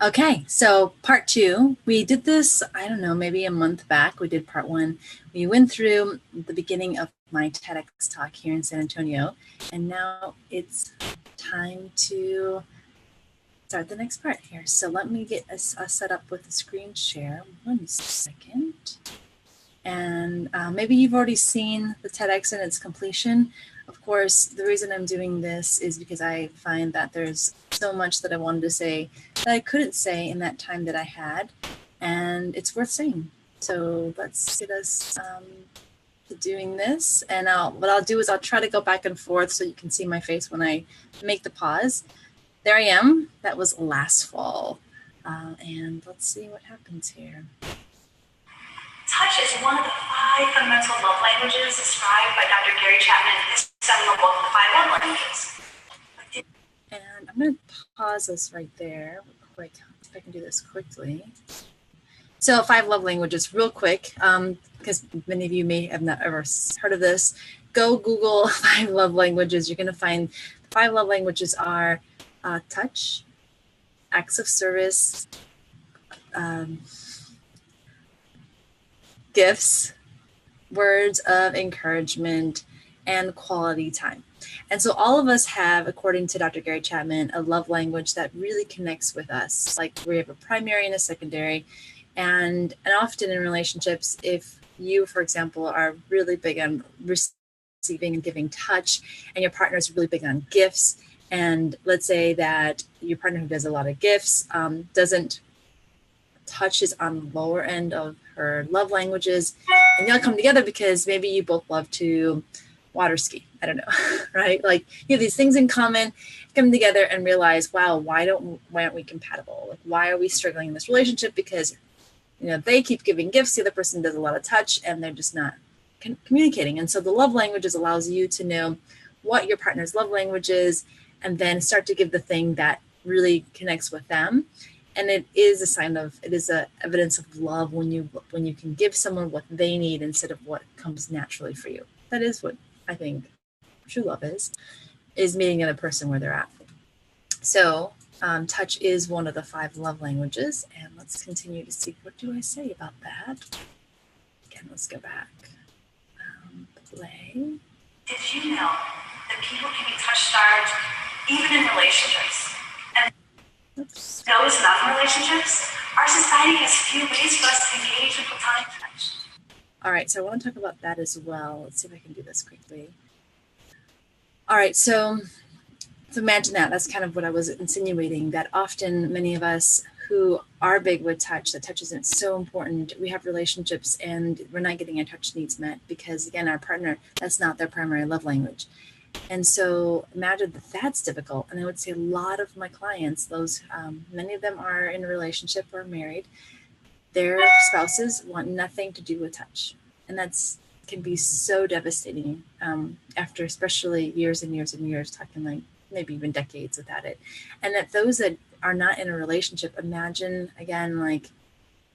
Okay, so part two, we did this, I don't know, maybe a month back. We did part one. We went through the beginning of my TEDx talk here in San Antonio, and now it's time to start the next part here. So let me get us set up with a screen share. 1 second. And maybe you've already seen the TEDx in its completion. Of course, the reason I'm doing this is because I find that there's so much that I wanted to say that I couldn't say in that time that I had, and it's worth saying. So let's get us to doing this, and what I'll do is I'll try to go back and forth so you can see my face when I make the pause. There I am. That was last fall, and let's see what happens here. Touch is one of the 5 fundamental love languages described by Dr. Gary Chapman in his seminal book, The 5 Love Languages. And I'm going to pause this right there real quick, if I can do this quickly. So 5 love languages, real quick, because many of you may have not ever heard of this. Go Google 5 love languages. You're going to find the 5 love languages are touch, acts of service, gifts, words of encouragement, and quality time. And so all of us have, according to Dr. Gary Chapman, a love language that really connects with us. Like we have a primary and a secondary. And often in relationships, if you, for example, are really big on receiving and giving touch, and your partner is really big on gifts, and let's say that your partner who does a lot of gifts doesn't touch is on the lower end of her love languages, and y'all come together because maybe you both love to water ski. I don't know, right? Like you have these things in common, come together and realize, wow, why aren't we compatible? Like, why are we struggling in this relationship? Because, you know, they keep giving gifts, the other person does a lot of touch, and they're just not communicating. And so the love languages allows you to know what your partner's love language is, and then start to give the thing that really connects with them. And it is a sign of, it is a evidence of love when you can give someone what they need instead of what comes naturally for you. That is what I think true love is meeting another person where they're at. So touch is one of the 5 love languages, and let's continue to see, what do I say about that? Again, let's go back. Play. Did you know that people can be touch-starved even in relationships? And Oops. those not in relationships, our society has few ways for us to engage in platonic touch. All right, so I want to talk about that as well. Let's see if I can do this quickly. All right, so imagine that. That's kind of what I was insinuating, that often many of us who are big with touch, that touch isn't so important. We have relationships and we're not getting our touch needs met because, again, our partner, that's not their primary love language. And so imagine that that's difficult. And I would say a lot of my clients, those, many of them are in a relationship or married, their spouses want nothing to do with touch. And that's can be so devastating after especially years and years and years, talking like maybe even decades without it. And that those that are not in a relationship, imagine again, like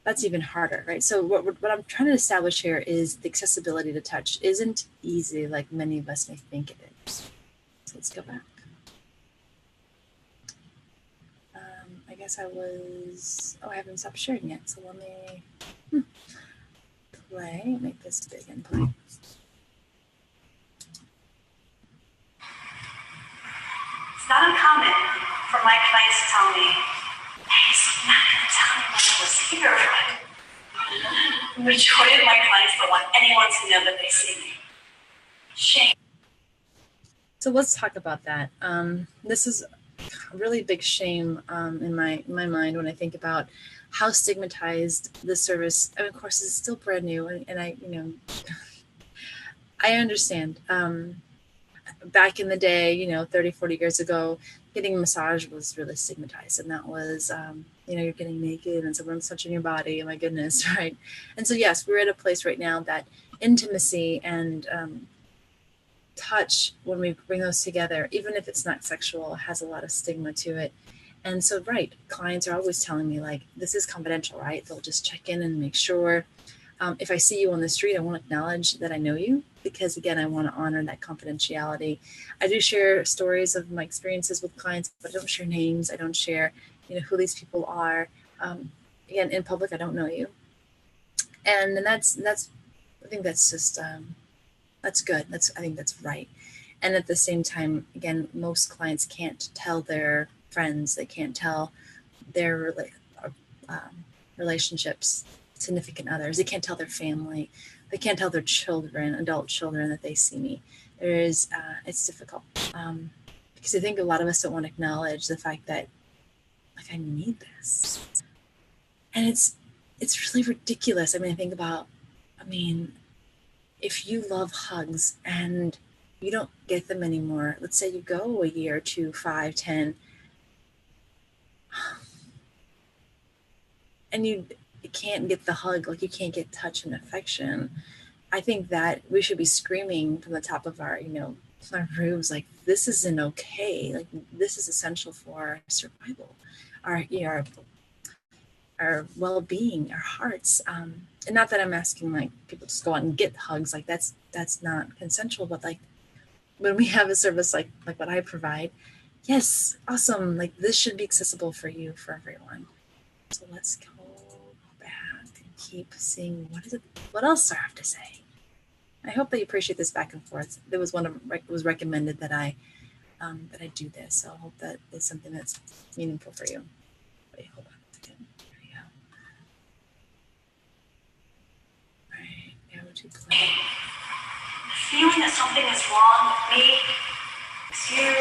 that's even harder, right? So what I'm trying to establish here is the accessibility to touch isn't easy like many of us may think it is. So let's go back. I guess I haven't stopped sharing yet. So let me play, make this big and play. It's not uncommon for my clients to tell me, hey, so I'm not going to tell anyone I was here, but the majority of my clients don't want anyone to know that they see me. Shame. So let's talk about that. This is a really big shame in my mind when I think about how stigmatized this service. I mean, of course, it's still brand new, and I, I understand. Back in the day, 30, 40 years ago, getting a massage was really stigmatized, and that was, you're getting naked and someone's touching your body. Oh my goodness, right? And so yes, we're at a place right now that intimacy and touch, when we bring those together, even if it's not sexual, has a lot of stigma to it. And so, right, clients are always telling me, like, this is confidential, right? They'll just check in and make sure. If I see you on the street, I want to acknowledge that I know you because, again, I want to honor that confidentiality. I do share stories of my experiences with clients, but I don't share names. I don't share, who these people are. Again, in public, I don't know you, and that's I think that's just that's good. I think that's right. And at the same time, again, most clients can't tell their friends, they can't tell their relationships, significant others, they can't tell their family, they can't tell their children, adult children, that they see me. It's difficult, because I think a lot of us don't want to acknowledge the fact that, like, I need this. And it's really ridiculous. I mean, if you love hugs and you don't get them anymore, let's say you go a year, 2, 5, 10, and you can't get the hug, like you can't get touch and affection, I think that we should be screaming from the top of our roofs, like, this isn't okay. Like, this is essential for our survival, our well-being, our hearts. And not that I'm asking like people just go out and get hugs, like that's not consensual, but like when we have a service like what I provide, yes, awesome, like this should be accessible for you, for everyone. So let's go back and keep seeing what else do I have to say. I hope that you appreciate this back and forth. There was it was recommended that I do this, so I hope that it's something that's meaningful for you. Wait, hold on a second. There we go. All right, now to play. The feeling that something is wrong with me, with you,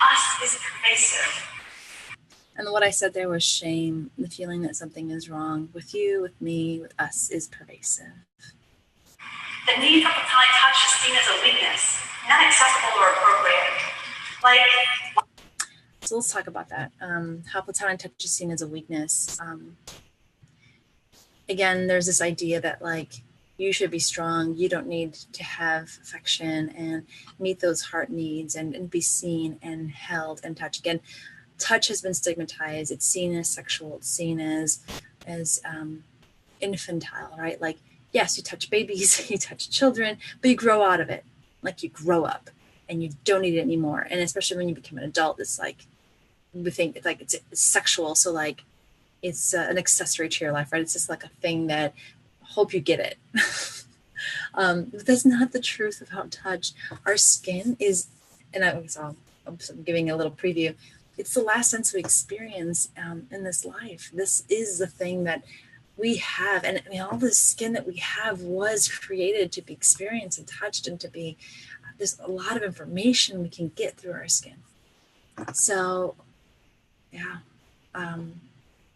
us, is pervasive. And what I said there was shame. The feeling that something is wrong with you, with me, with us is pervasive. The need for platonic touch is seen as a weakness, not accessible or appropriate. So let's talk about that. How platonic touch is seen as a weakness. Again, there's this idea that like you should be strong. You don't need to have affection and meet those heart needs and be seen and held and touched. Again, touch has been stigmatized. It's seen as sexual. It's seen as infantile, right? Like, yes, you touch babies, you touch children, but you grow out of it. Like, you grow up and you don't need it anymore. And especially when you become an adult, it's like, we think it's like it's sexual. So like, it's an accessory to your life, right? It's just like a thing that hope you get it. But that's not the truth about touch. Our skin is, and I'm giving a little preview. It's the last sensory experience in this life. This is the thing that we have. And I mean, all the skin that we have was created to be experienced and touched and to be, there's a lot of information we can get through our skin. So, yeah,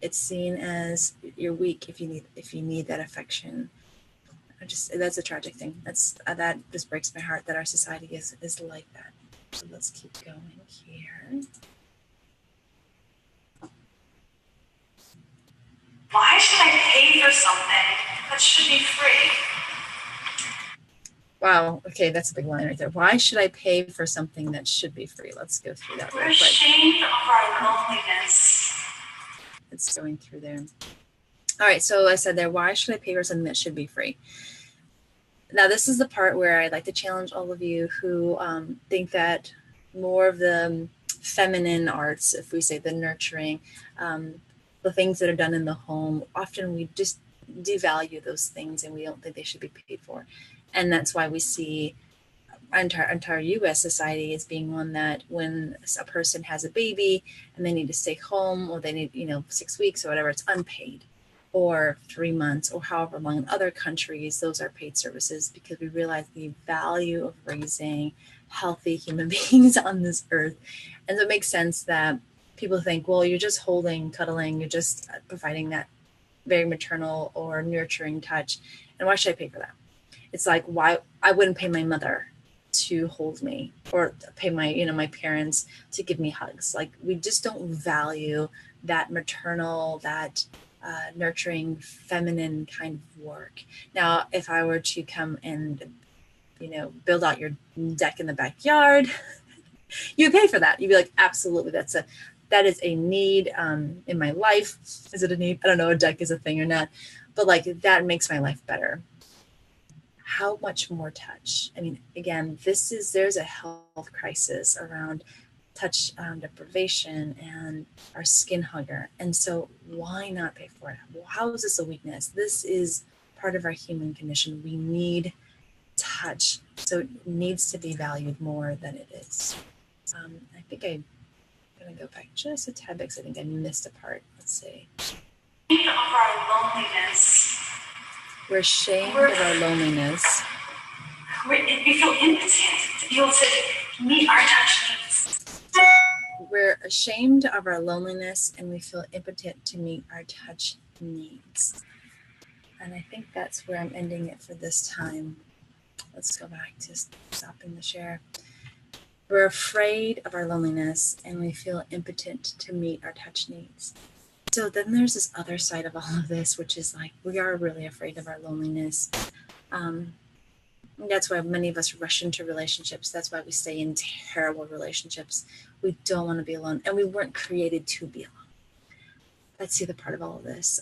it's seen as you're weak if you need that affection. That's a tragic thing. That just breaks my heart that our society is like that. So let's keep going here. Why should I pay for something that should be free? Wow, okay, that's a big line right there. Why should I pay for something that should be free? Let's go through that real quick. We're ashamed of our loneliness. It's going through there. All right, so I said there, why should I pay for something that should be free? Now, this is the part where I'd like to challenge all of you who think that more of the feminine arts, if we say the nurturing, the things that are done in the home, often we just devalue those things and we don't think they should be paid for. And that's why we see entire U.S. society as being one that when a person has a baby and they need to stay home, or they need 6 weeks or whatever, it's unpaid, or 3 months, or however long. In other countries, those are paid services, because we realize the value of raising healthy human beings on this earth. And so it makes sense that people think, well, you're just holding, cuddling, you're just providing that very maternal or nurturing touch, and why should I pay for that? It's like, why I wouldn't pay my mother to hold me, or pay my my parents to give me hugs. Like, we just don't value that maternal, that nurturing, feminine kind of work. Now, if I were to come and build out your deck in the backyard, you pay for that. You'd be like, absolutely, that is a need in my life. Is it a need? I don't know, a deck is a thing or not, but like, that makes my life better. How much more touch? I mean, again, there's a health crisis around touch deprivation and our skin hugger. And so why not pay for it? Well, how is this a weakness? This is part of our human condition. We need touch. So it needs to be valued more than it is. I think I'm going to go back just a tad because I think I missed a part. Let's see. Of our loneliness. We're ashamed of our loneliness. We feel impotent to be able to meet our touch needs. We're ashamed of our loneliness and we feel impotent to meet our touch needs. And I think that's where I'm ending it for this time. Let's go back to stopping the share. We're afraid of our loneliness and we feel impotent to meet our touch needs. So then there's this other side of all of this, which is like, we are really afraid of our loneliness. That's why many of us rush into relationships. That's why we stay in terrible relationships. We don't want to be alone, and we weren't created to be alone. That's the other part of all of this.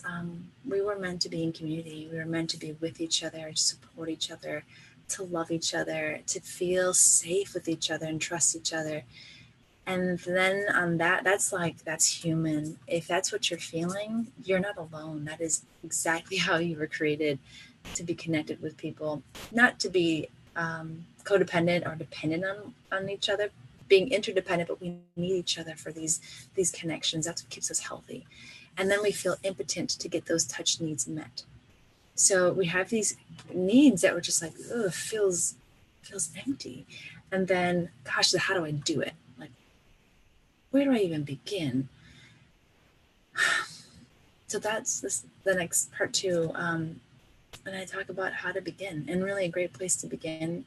We were meant to be in community. We were meant to be with each other, to support each other, to love each other, to feel safe with each other and trust each other. And then on that's human. If that's what you're feeling, you're not alone. That is exactly how you were created, to be connected with people, not to be codependent or dependent on each other, being interdependent, but we need each other for these connections. That's what keeps us healthy. And then we feel impotent to get those touch needs met. So we have these needs that we're just like, ugh, feels empty. And then, gosh, so how do I do it? Like, where do I even begin? So that's the next part too. And I talk about how to begin. And really a great place to begin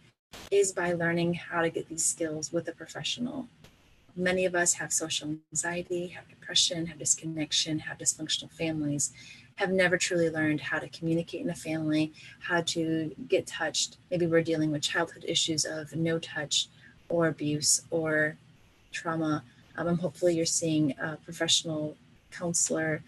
is by learning how to get these skills with a professional. Many of us have social anxiety, have depression, have disconnection, have dysfunctional families, have never truly learned how to communicate in a family, how to get touched. Maybe we're dealing with childhood issues of no touch or abuse or trauma. And hopefully you're seeing a professional counselor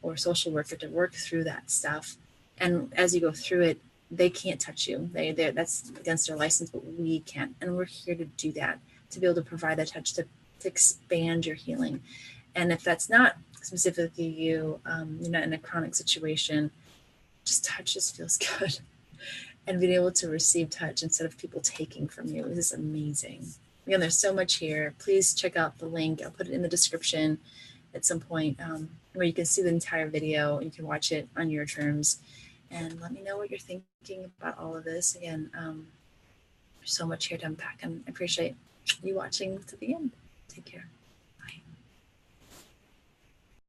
or social worker to work through that stuff. And as you go through it, they can't touch you. That's against their license, but we can. And we're here to do that, to be able to provide that touch, to expand your healing. And if that's not specifically you're not in a chronic situation, just touch just feels good. And being able to receive touch instead of people taking from you is amazing. Again, there's so much here. Please check out the link. I'll put it in the description at some point where you can see the entire video. You can watch it on your terms. And let me know what you're thinking about all of this. Again, there's so much here to unpack, and I appreciate you watching to the end. Take care.